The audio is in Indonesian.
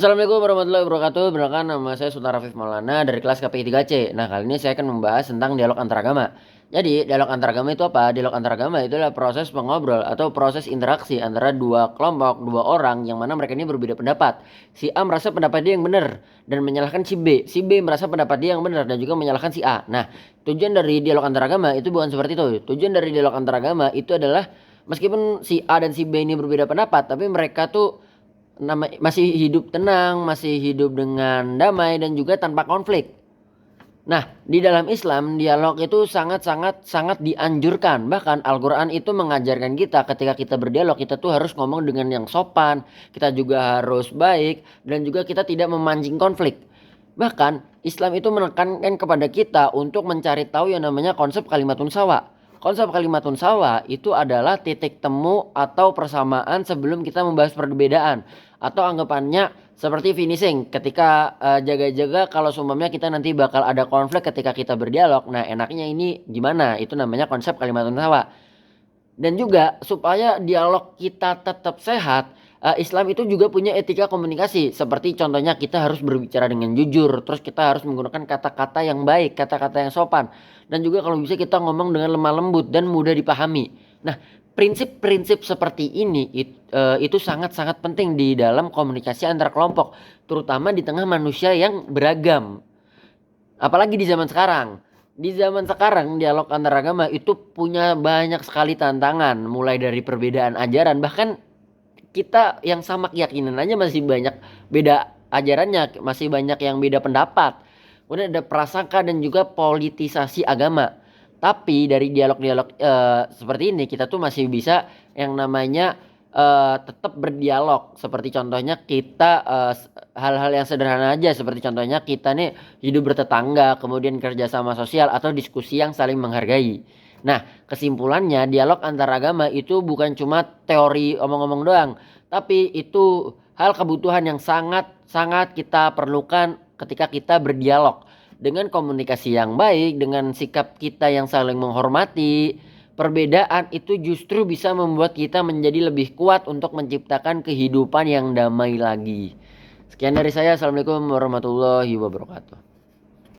Assalamualaikum warahmatullahi wabarakatuh. Perkenalkan, nama saya Sultan Rafif Maulana dari kelas KPI 3C. Nah, kali ini saya akan membahas tentang dialog antaragama. Jadi, dialog antaragama itu apa? Dialog antaragama itu adalah proses mengobrol atau proses interaksi antara dua kelompok, dua orang yang mana mereka ini berbeda pendapat. Si A merasa pendapat dia yang benar dan menyalahkan si B. Si B merasa pendapat dia yang benar dan juga menyalahkan si A. Nah, tujuan dari dialog antaragama itu bukan seperti itu. Tujuan dari dialog antaragama itu adalah meskipun si A dan si B ini berbeda pendapat, tapi mereka tuh masih hidup tenang, masih hidup dengan damai dan juga tanpa konflik. Nah, di dalam Islam dialog itu sangat dianjurkan. Bahkan Al-Qur'an itu mengajarkan kita ketika kita berdialog kita tuh harus ngomong dengan yang sopan, kita juga harus baik dan juga kita tidak memancing konflik. Bahkan Islam itu menekankan kepada kita untuk mencari tahu yang namanya konsep kalimatun sawa. Konsep kalimatun sawa itu adalah titik temu atau persamaan sebelum kita membahas perbedaan. Atau anggapannya seperti finishing ketika jaga-jaga kalau seumpamanya kita nanti bakal ada konflik ketika kita berdialog. Nah, enaknya ini gimana? Itu namanya konsep kalimatun sawa. Dan juga supaya dialog kita tetap sehat, Islam itu juga punya etika komunikasi. Seperti contohnya kita harus berbicara dengan jujur, terus kita harus menggunakan kata-kata yang baik, kata-kata yang sopan. Dan juga kalau bisa kita ngomong dengan lemah lembut dan mudah dipahami. Nah, prinsip-prinsip seperti ini itu sangat-sangat penting di dalam komunikasi antar kelompok, terutama di tengah manusia yang beragam. Apalagi di zaman sekarang. Di zaman sekarang dialog antar agama itu punya banyak sekali tantangan, mulai dari perbedaan ajaran, bahkan kita yang sama keyakinan aja masih banyak beda ajarannya, masih banyak yang beda pendapat. Kemudian ada prasangka dan juga politisasi agama. Tapi dari dialog-dialog seperti ini kita tuh masih bisa yang namanya tetap berdialog. Seperti contohnya kita hal-hal yang sederhana aja, seperti contohnya kita nih hidup bertetangga, kemudian kerjasama sosial atau diskusi yang saling menghargai. Nah, kesimpulannya dialog antar agama itu bukan cuma teori omong-omong doang, tapi itu hal kebutuhan yang sangat-sangat kita perlukan ketika kita berdialog. Dengan komunikasi yang baik, dengan sikap kita yang saling menghormati, perbedaan itu justru bisa membuat kita menjadi lebih kuat untuk menciptakan kehidupan yang damai lagi. Sekian dari saya. Assalamualaikum warahmatullahi wabarakatuh.